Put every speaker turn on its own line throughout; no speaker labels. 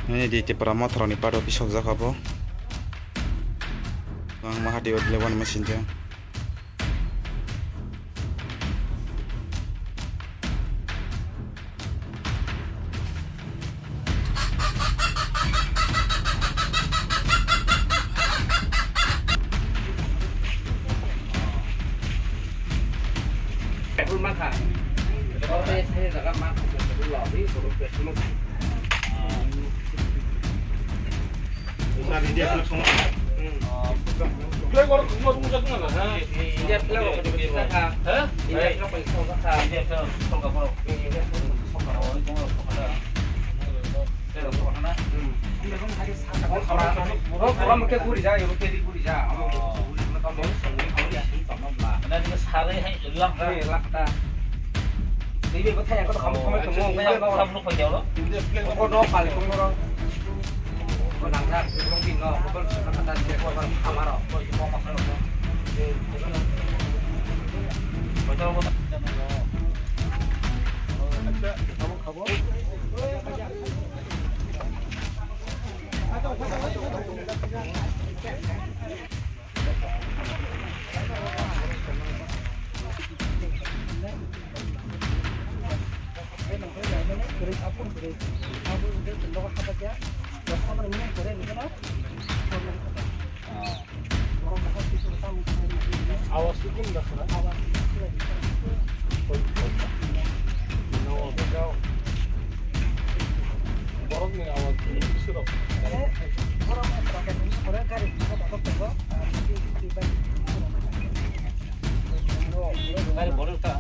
Ini di tipra motor ni pada pisau zakabo. Lang mahadi od lewan mesin jang.
Pun makan. Kalau saya tak makan, dulu lagi kalau pun makan. Dia kalau semua. Dia kalau semua tunggu tunggu lah. Dia kalau kalau kita kan. Dia kalau kalau kita. Dia kalau kalau kalau. Dia kalau kalau mungkin kuri jah, mungkin di kuri jah. Nên cái xa đấy hay lắc ta tí về có thay có không không có không lúc phải nhiều đó có nó phải không có có nặng ra không tin nó có ta sẽ có tham mà rồi có có mặc nó có cho nó awas hukum dah sana. Borong ni awas sudah. Kali borong tak.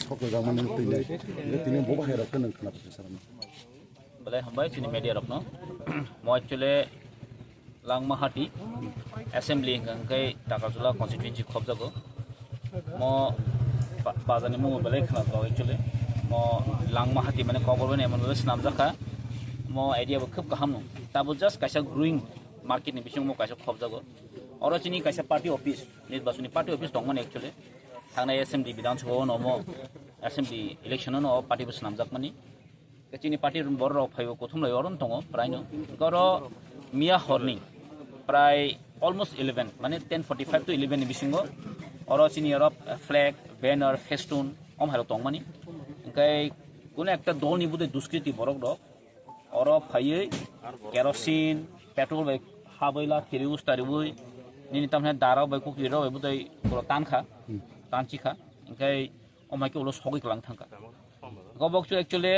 Sokol zaman yang tinggal, ini boba hera kan kenapa besar ni?
Boleh hambai sini media rokno, mau actually lang mahati assembly ngkai takazula constituency khop jago, mau bazani mau boleh kenal kau actually, mau lang mahati mana kau boleh ni mana boleh senam jaka, mau idea berkep kaham, tapi just kaisa growing market ni bising mau kaisa khop jago, orang sini kaisa party office, ni basuni party office dong mana actually. Tangnai assembly bidang chowo nomo assembly election no party bus namjak mani kachini party bor rok phaibo kothum lai oron tongo prai no goro mia horni prai almost 11 mane 10:45 to 11 ni bisingo oro chini europe flag banner festoon om haro tong mani kai কোন একটা দল নিবুদে দুষ্কৃতি বরক rock oro phaiye kerosene petrol bai habaila kirius taribui nini tamne darau bai ku kiro bai budai ko tankha tanchikha ingkai omake ulo sogoi klang thangka gobok chu actually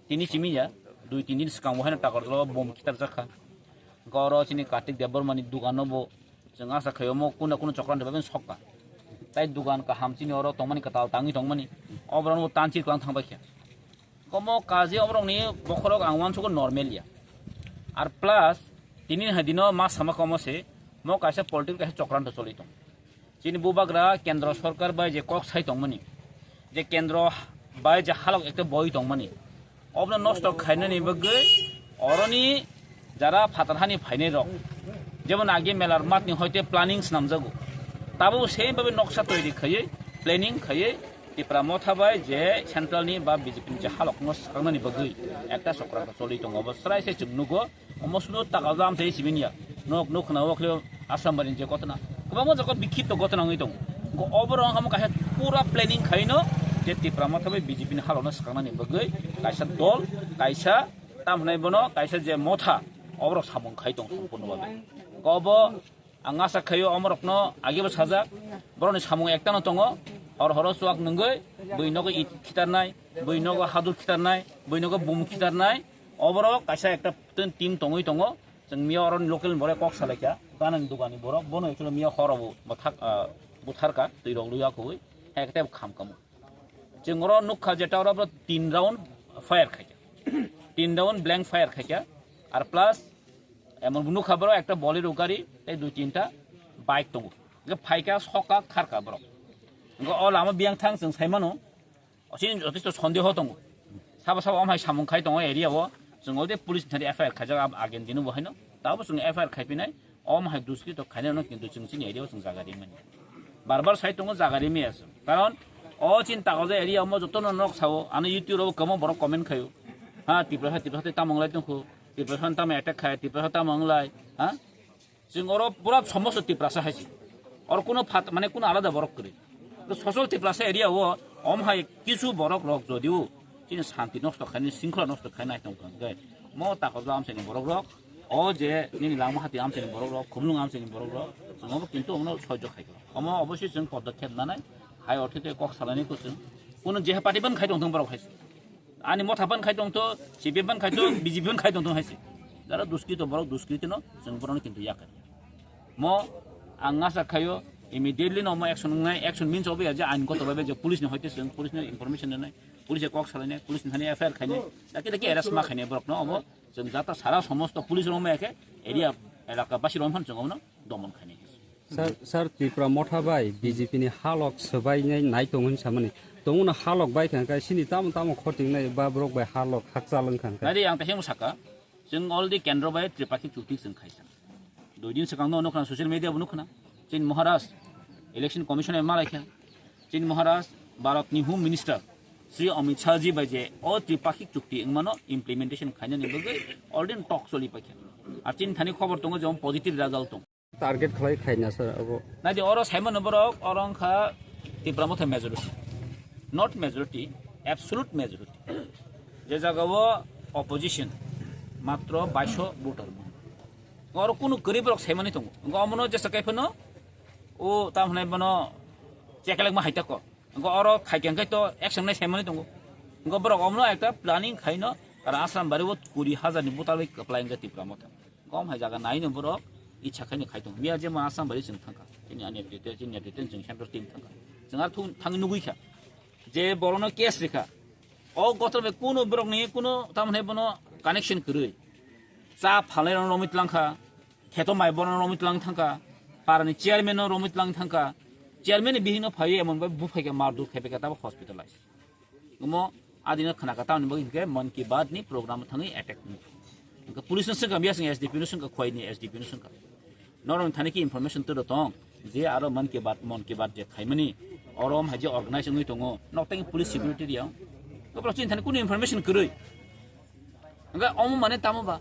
tini chimiya 2-3 din skang mohana takarlo bom kitar jakha goro chini kartik debar mani dugano bo janga sa khayomo kuna kuna chokran debaben sokka tai dugan ka hamchini oro tongmani ka tal tangi tongmani obrong mo tanchi klang thangba kya komo kaji obrong ni bokhorok angwan suko normalia ar plus tinin hadino mas sama komo se mo kaisa political kaisa chokranto cholito chini bubagra kendra sarkar bai je kok sai tongmani je kendra bai je halok ekta boi tongmani obna nosto khainani bagai oroni jara fatarhani phaine rok যেমন আগে মেলার মাতনি হইতে planning নামজাগো তাবো same ভাবে নকশা তৈরি খাইয়ে planning খাইয়ে ত্রিপুরা মথাবাই যে সেন্ট্রালনি বা বিজেপি যে হালক সাংনানি বাগৈ একটা চক্রান্ত চলি দङ অবস্থায় সে চুগনুগো অমসনো টাকা জাম সেই সিবিনিয়া নক নক না ওখলে আসাম বারিন যে ঘটনা গোबां জায়গাত বিক্ষিপ্ত ঘটনা হই দङ অবরং হাম কাহে পুরা প্ল্যানিং খাইনো যে ত্রিপুরা মথাবাই বিজেপিনি হালকনো সাংনানি বাগৈ কাইসা দল কাইসা তামনাই বনো কাইসা যে মথা অবরক সামং খাই দङ সম্পূর্ণভাবে কব আঙাসা খাইও অমরকনো আগেবো সাজা বরনি সামু একটানো দङ হর হর সুয়াক নঙ্গৈ বৈনগো ইট খিতারনাই বৈনগো হাদুর খিতারনাই বৈনগো বুম খিতারনাই অবরক কাইসা একটা টিম দङই দङ जों मिया अरन लोकेल बरे कक सालायका बानानि दुगानि बरक बनो एकल मिया हराबो बथाक बुथारका दैरक लुयाखौ हेकटे खामकामो जों र नुखा जेटावरा 3 राउंड फायार खायका 3 राउंड ब्लैंक फायार खायका আর প্লাস এমন বুনু খাবার একটা বলের গাড়ি এই দুই তিনটা বাইক দङ ফাইকা সকা খারকা বরক অল আমার বিয়াং থাং जों সাইমানো অসিন যথেষ্ট সন্দেহ দङ সাবা সাবা আমহাই সামং খাই দङ এরিয়াও जों অলদে পুলিশ থানি এফআইআর খাজা আগেন দিনো বহাইনো তাবো जों এফআইআর খাইপিনাই আমহাই দুসকি তো খাইনো কিন্তু जों চিনি এরিয়াও जों জাগারি মানে বারবার সাই দङ জাগারি মে আছে কারণ অ চিন্তা গজে এরিয়া ম যতন নক সাও আনি ইউটিউব কম বড় কমেন্ট খায়ো হ্যাঁ টিপ্রা তামংলাই দङ টিপ্রা তাম অ্যাটাক খায় টিপ্রা তামংলাই হ্যাঁ जों অর পুরা সমস্ত টিপ্রাসা হাইছি আর কোনো মানে কোনো আলাদা বরক করে তো সচল টিপ্রাসা এরিয়াও আমহাই কিছু বরক রক যদিও চিনি শান্তি নষ্ট খাইনি শৃঙ্খলা নষ্ট খাইনাই দङ গায় ম তাকজা আমসেনি বরক রক ও যে নিনি লাংমাহাতি আমসেনি বরক রক খুবলুং আমসেনি বরক রক जों কিন্তু অমন সহ্য খাইগো অম অবশ্যই जों পদক্ষেপ নানাই হাই অথিতে কক সালানিखौ जों কোনো যেহে পার্টিবান খাই দङ বরক হাইছে आनी मथापान खाई दङ तो सिपिएमपान खाई दङ बिजेपिपान खाई दङ हाइसे जारा दुष्कृत बरक दुष्कृत न जों बरन किन्तु याक म आङासा खायो इमिडिएटली न म एक्शन मिन्स अबे जे आइनगत भाबे जे पुलिस नि हयते जों पुलिस नि इनफरमेशन नै पुलिस कक सालायने पुलिस नि थाने एफआईआर खाइने दाके एरेस्ट मा खाइने बरक न अब जों जाता सारा समस्त पुलिस रमे एके एरिया एलाका बासि रमफान जों न दमन खाइने
सर त्रिपुरा मथाबाई बीजेपी नि हालक सबाइनाय नाय दङ सामने दङना हालक बाय खांका सिनि ताम खटिंनाय बा ब्रक बाय हालक हाकजालং खांका
नारि आं ताहे मुसाका जों अलरेडी केन्द्र बाय त्रिपाखि चुक्ति जों खाइसा दुइ दिन सिगां न नखना ससियेल मिडिया बु नखना चिन महाराष्ट्र इलेक्शन कमिशन ए मालायखा चिन महाराष्ट्र भारतनि home minister Shri Amit Shah ji by J a त्रिपाखि चुक्ति इंमानो इमप्लिमेंटेशन खाइनानि बगै already टक चलि पाखा आर चिन थानि खबर दङ जों पजिटिभ रिजाल्ट दङ
टार्गेट खालाय खाइना सर अब
नादि अर साइमन बरक अरंखा त्रिपुरा मथा majority not majority absolute majority যে জায়গাও অপোজিশন মাত্র 2200 ভোটার আর কোন গরিব রক সাইমানি দङ গমনো যে সকাইফনো ও তামনে বনো চেকলেক মা হাইতাক আর খাইকেনকাই তো একশন নাই সাইমানি দङ গবরক অমনো একটা প্ল্যানিং খাইনো আর আসাম বারিও 20000 नि ভোটার এপ্লাই গতি প্রমত গম হাই জায়গা নাই নবরক ইচ্ছা খাইনি খাইদङ মিয়া যে মা আসাম বারি जों थांखा जोंनि आनि डिटेल जों सेन्ट्रल टीम थांखा जों आर थांनो नुगैखा जे बरनो केस रेखा ओ गतमे कोनो ब्रकनि कोनो तामने बनो कानेक्शन करै चा फाले रमित लांखा खेतो माइ बनो रमित लां थांखा पारानि चेयरमैन रमित लां थांखा चेयरमैन बिहिनो फायो एमनबा बुफाइका मारदु खेबेका ताबो हॉस्पिटलाइज गमो आदिनो खनाका तानि बगिनके मन की बात नि प्रोग्राम थाङै अटैक नि पुलिस नसंगा बियासं एसडीपी नसंगा खोइनि एसडीपी नसंगा नरम थानि की इनफरमेशन तो दं जे आरो मन की बात जे खाइमनि अरम हाजे अर्गानाइज नै दङ नक्तानि पुलिस सिकिउरिटी रियाव गब्रा चिन थानि कुनि इनफरमेशन करै अंगा अम माने तामबा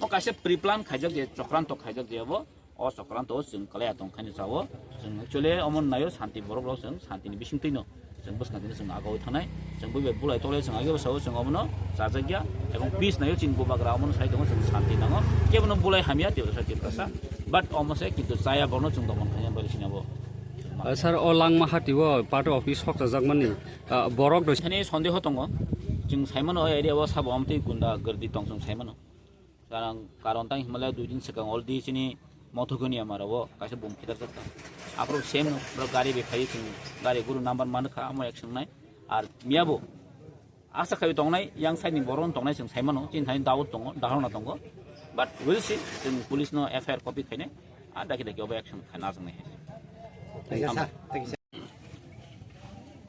ओ कासे प्रि प्लान खाइजक जे चक्रान्त खाइजक जेबो अ चक्रान्त जों कलाया दं खानि जावो जों एक्चुअली अमन नायो शान्ति बरक जों शान्तिनि बिसिंतैनो जों बसखान्थिनो जों आगाव थानाय जों बे बुलाय तले जों आगे बसाव जों अमनो जाजागिया एबं पीस नायो चिन बोबाग्रा अमन साइ दङ जों शान्ति नाङो केबनो बुलाय हामिया देबो साइ तिरकासा बाट अमसे किन्तु जाया बरनो जों दमन खाया बालिसिनाबो
सर अलां माहातिव पार्ट अफिस हक्ता जागमानि बरक
दसनि सन्देह दङ जों साइमन एरियाव साबो आमते गुन्दा गर्दी दं जों साइमन कारण तां हिमालय दुइ दिन सिगां अलरेडी चिनि मथुगोनी हमारा कैसे बुम खिदर सकता आप सेम गाड़ी बेखाई गाड़ी गुरु नम्बर मानो खा आम एक्शन नाय और मियाबो आशा खाई दंनाय yang साइड नि बरन दंनाय जों साइमानो चिन थानि दाउट दङ दाहरना दङ बाट विल सी जों पुलिस नो एफआईआर कपि खायने आ दाखि दाखि अब एक्शन खाना जोंने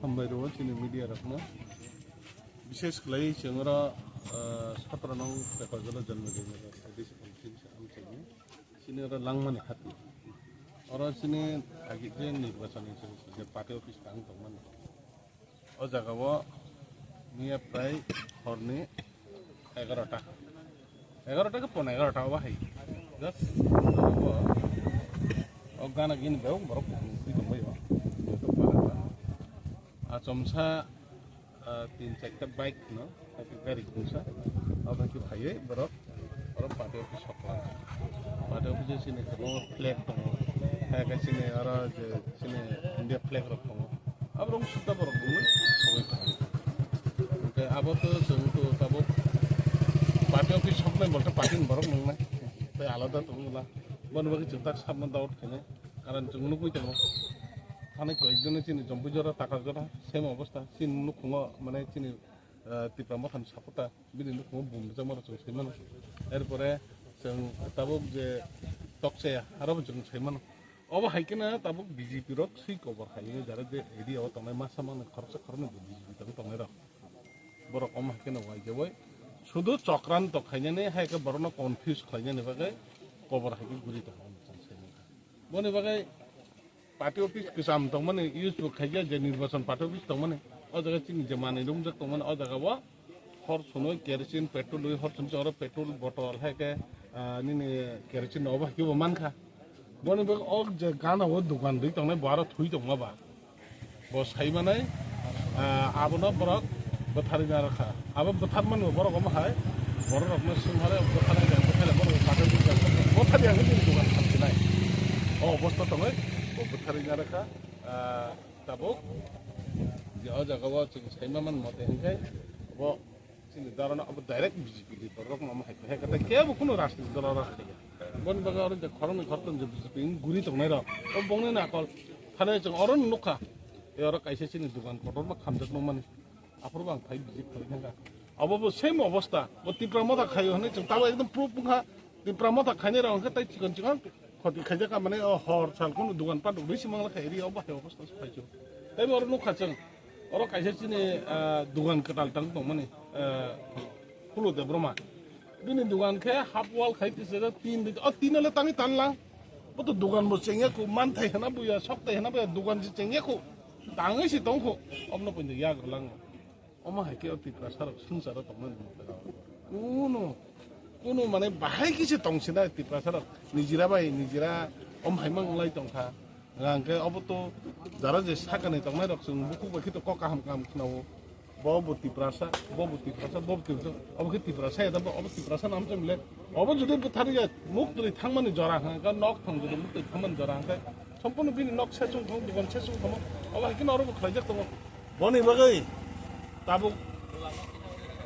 हामबाय दङ चिनि मिडिया रखनो विशेष खालाय जोंरा 17 नं पेपारजों जन्मदिन एडिशन आमचेनि चिनि लांमानि खाति और चिनि आगिजे निर्वाचन जे पार्टी अफिस थां दंमोन अ जागाव मिया प्राय हरनि 11टा के पन 11टा बाहाय जस्ट अ गाना गिन बेव बरक फैदोंबायो आचमसा 3-4 बाइक न गाड़ी गंसा अब कि भाई बरक और पार्टी अफिस पार्टी अफिस सिने फ्लैग दङ है सिने और सिने इंडिया फ्लैग रख दङ अब रंग सुता बरक दङ ओके अब तो जों तो तब पार्टी अफिस सबनाय बोलते पार्टी बरक नंनाय बे आलादा दङला बनबागि जों ता साबना दाउट खाने कारण जों नु कइ दङ थाने कयजन चिनि जम्बु जरा टाका जरा सेम अवस्था चिन नुखुङो माने चिनि तिप्रा मथान सापटा बिनि नुखुङो बुमजा मर जों सैमान एरपरे जों ताबुक जे टक्से आरो जों सैमान अब हाइकेना ताबुक बीजेपी रक सि कवर हाइनो जारा जे एरियाव तनाय मासामान खरचा खरनो बीजेपी तक तनाय र बर कम हाइकेना वाइ जवय शुद्ध चक्रान्त खाइने हाइके बरनो कन्फ्यूज खाइने बागै कवर हाइके गुरि त बने बागै पार्टी अफिस किसाम तंगमने यूज खाइया जे निर्वाचन पार्टी अफिस तंगमने अ जगह चिनि जमाने रुम जक तंगमने अ जगह वा हर सुनो केरोसिन पेट्रोल हर सुन जर पेट्रोल बटल है के निने केरोसिन अब के मानखा बने बे अ जे गाना वो दुकान दै तंगने बारा थुइ दंगा बा बस खाइमाने आबनो बरक बथारिना रखा अब बथार मन बरक हम हाय बरक रखनो सुमारे बथारिना बथारिना बरक पार्टी अफिस बथारिया के दुकान खामसिनाय अ अवस्था तंगय बथारिना रखा ताबुक जे अ जगह जों सैमामान मते हंखाय अब जों दारना अब डाइरेक्ट बीजेपी बरक माम हाय कथा केबो कुनो राजनीति दल राखैया बन बगा और जे खरन खरतन जे बीजेपी गुरि तंनाय र अब बंगने नाकल थाने जों अरन नुखा ए और काइसे चिनि दुकान कटर मा खामजक नमान आफर बां फाइ बीजेपी फैनागा अब सेम अवस्था ब तिप्रा मथा खायो हने जों ताबो एकदम प्रूफ बुंखा तिप्रा मथा खायने र हंखा तै चिकन चिकन खति खाइजाका माने हर साल कुनो दुकान पाट बेसि मांगला खायरि अब बाहे अवस्था फाइजो तै और नुखा जों और काइसे चिनि दुकान कटाल तंग दं माने फुलो दे ब्रमा बिनि दुकान के हाफ वाल खाइति से 3 ले तांगि तानला बत दुकान बो चेंगे को मान थाइ हना बुया सब थाइ हना बे दुकान जे चेंगे को तांगै सि दंखो अमनो पइन या गलांग अमा हाइके अति प्रसार संसार तमन कुनो माने बाहाय किसे तंसिना ति प्रसार निजिरा बाय निजिरा अम हाइमंगलाय तंखा गांके अब तो जारा जे साकाने तंनाय रखसुं बुकु बाखि तो कका हम काम खनाव बबति प्रसा अब के ति प्रसा एदा अब ति प्रसा नाम चमले अब जुदि बुथारि या मुक्तरि थांमानि जरा हा नक थां जुदि मुक्तरि थांमानि जरा हा सम्पूर्ण बिनि नक सेसुं थां दुगन सेसुं थां अब हाइके नरो खलाइजक दङ बनि बगै ताबु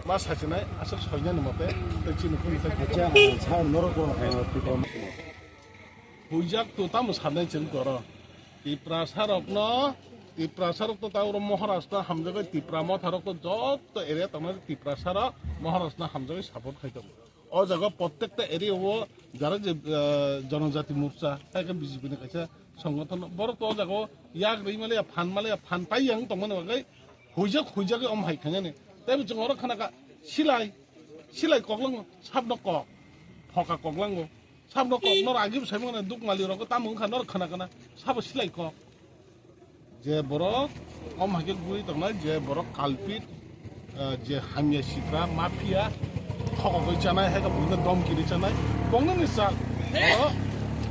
मा साचिनाय आसर सयनानि मते चिनि कुनि
자, 차 너로고 하여 तिप्रा
हुइजाक तो ताम साननाय जों गर तिप्रा सारक तो ताउर महाराष्ट्र हामजगै तिप्रा मथारक तो जत एरिया तमने तिप्रा सार महाराष्ट्र हामजगै सापोर्ट खाइदों अ जगह प्रत्येकटा एरिया वो जारा जे जनजाति मोर्चा ताके बीजेपी नि काइसा संगठन बर तो जगह याक रैमाले फान पाइयां तमने बगै हुइजाक अम हाइखाने तैबो जों और खानाका सिलाय कगलांगो साबन क फका कगलांगो साबन क नर आगि साइमने दुक मालि रक तामु खानर खानाकाना साबो सिलाय क जे बरक अम हाइके गुरि तंनाय जे बरक कालपिट जे हामिया सिफ्रा माफिया थगै जानाय हाइका बुइना दमगिरि जानाय बंगनि सा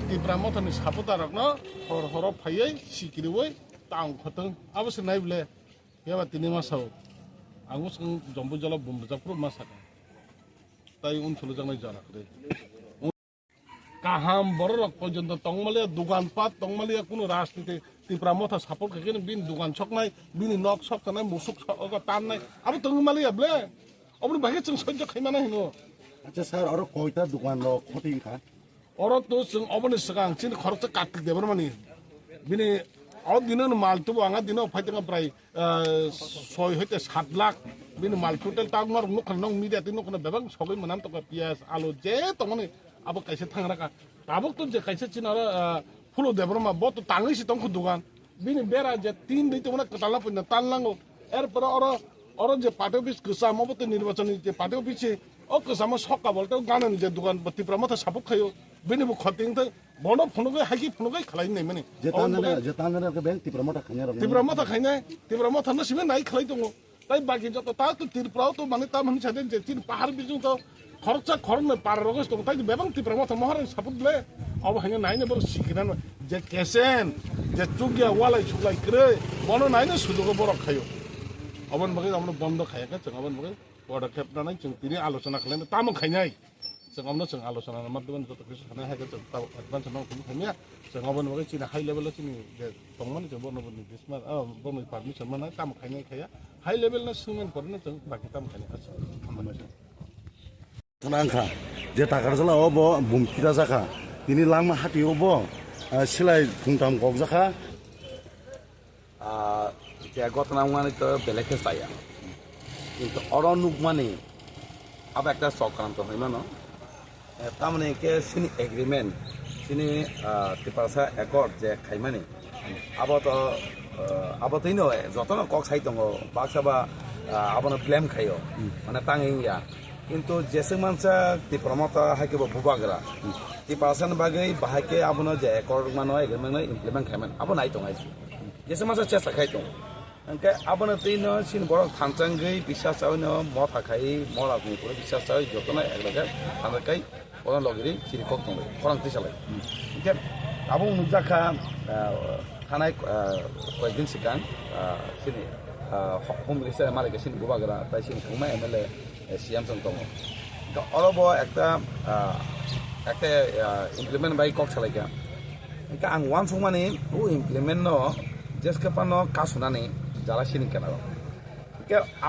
तिप्रा मथानि सापता रकनो हर फायै सिकिरिवै तां खतं अबसे नायब्ले याबा तिनि मासाव आंगो जों जम्बु जला बुमजाफुर मासाका ताई उनसुल जानाय जाराखै काहाम बरक पर्यन्त तंगमाले दुकान पाट तंगमाले कुनो राजनीति तिप्रा मथा सापोर्ट खाइकेन बिन दुकान सकनाय बिनि नक सकनाय मुसुक सक ताननाय अब तंगमाले याब्ले अब बाहे जों सह्य खाइमाना हिनो
अच्छा सर और कोइता दुकान रो खटिं खा
Orang tu seng abang sekarang sini khorok katik dia berapa ni? Bini awak dina mal tu angkat dina fight dengan prai soy itu 7 lakh. Bini mal total tak nor nuk nong media tu nuk kena bebang sogai menam tu pias alu je tu mana abang kaisa thang raka. Abang tu je kaisa cina full dia berapa bot tu tangi si tong kudukan. Bini bera je 3 itu mana ketala punya tanlang. Orang je partai office kesama betul nirbachan je partai office oh kesama sokka bolte ganan je dukan beti pramata sabuk kayo bini bu khoting te bono phonoge hagi phonoge khalai nei mane
je tanana ke bank tipramata khanya ro
tipramata na simen nai khalai tongo tai bagi joto ta to tirprao to mane ta man chade je tin pahar bijung to khorcha khorne par roges to tai bebang tipramata mohar sabut le अब हंगे नाई ने बरो सिकिरान जे केसेन जे चुगिया वाला छुलाई करे बोनो नाई ने सुदुगो बरो खायो अबन बगे हमनो बन्द खायाका जों अबन बगे पदक्षेप लानाय जों तिनि आलोचना खालायनो तामो खायनाय जों हमनो जों आलोचना माध्यमन जत किछु खानाय हायका जों ताव एडभान्स नाव खायनो खायनाया जों अबन बगे चिना हाई लेभेल चिनि जे दंमोन जों बर्नबनि दिसमा बर्न पारमिसन मोननाय तामो खायनाय खाया हाई लेभेल ना सिमेन परनो जों बाकी तामो खायनाय आसा
थानांखा जे ताकारजला अबो बुमकिरा जाखा तिनि लांमा हाति अबो सिलाय खुंथाम गक जाखा
এতিয়া ঘটনা মানে তো বেলেগে চাই কিন্তু অরণুক মানে আবার একটা সংক্রান্ত হয় না তার মানে কে সিনি এগ্রিমেন্ট সিনি টিপাসা একর যে খাই মানে আবতই নয় যত না কক সাই দङ বাক্সাবা আবনো ব্লেম খাইও মানে তাঙিয়া কিন্তু যেসে মানসা টিপ্রমতা হাইকে বুবাগরা টিপাসান বাগै বাহাইকে আবনো যে একর মানো এগ্রিমেন্ট ইমপ্লিমেন্ট খাইমান আবো নাই দङাইছি যেসে মানসা চেষ্টা খাই দङ ओंखाय आबोनो तैनो सिन बरक थांचांगै बिसासावनो मथाखाय मरागनि पुरो बिसासाव जतना एकलागे थांगाय अन लगरि सिनि कक दंबाय खरां तिसालाय ओंखाय आबो मुजाखा थानाय कयदिन सिगां सिनि होम मिनिस्टार मालिक सिनि गुबागरा ताइ सिनि खुमा एमएलए सीएम जों दङ दा अरबो একটা इमप्लिमेन्ट बाय कक सालायगा ओंखाय आं वान समाने ओ इमप्लिमेन्ट न जेसके पानो कासुनानै যারা সিনি কেন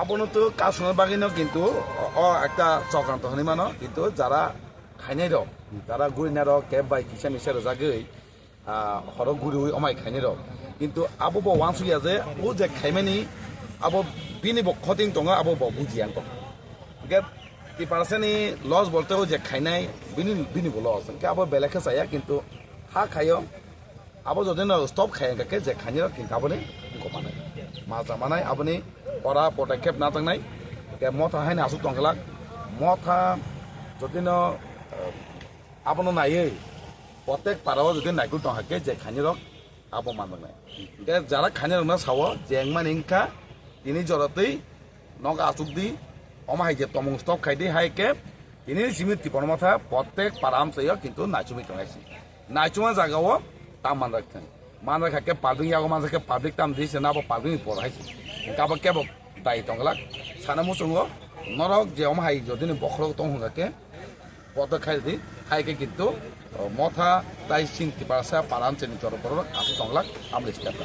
আবনো তো কাজ শোনার বাকি না কিন্তু একটা চক্রান্ত হনি মানো কিন্তু যারা খাইনাই রক যারা গুড়ি না রক কেব বাই কিসা মিশে রোজাগৈ হর গুড়ি হই অমাই খাইনাই রক কিন্তু আবো ওয়ান সুইয়া যে ও যে খাইমানি আবো বিনি বক্ষতিং দङ আবো বুঝিয়াং দङ গে 30% লস বলতে ও যে খাইনাই বিনি লস আবো বেলেগে চাইয়া কিন্তু হা খাইও আবো যদি স্টপ খাইয়াকে যে খাইনি রক কিন্তু আবনে কমানাय मा जामानाय आबनि परा पदक्षेप ना थांनाय के मथा हायना आसु दंगलाक मथा जदिनो आबनो नायै प्रत्येक पाराव जदि नायकुल दंहाके जे खानिरक आबो माननाय के जारा खानिरकना सावो जेंमान इंका तिनि जरतै नग आसुकदि अमाहाय जे तमं स्टप खायदि हायके तिनि सिमित तिपन मथा प्रत्येक पाराम सयो किन्तु नाचुमि दंगायसि नाचुमा जागाव ताम मान राखथों मानरा खाके पाब्लिक यागो मानरा पाब्लिक ताम दिस ना पाब्लिक पर हाइस गाबो केबो दाय दंगलाक साना मुसुंगो नरक जे अम हाइ जदिनो बखरक दं होगाके पद खायदि हाइके किन्तु मथा दाय सिं तिपासा पाराम चेनि जरपर आसु दंगलाक आमलिस काटा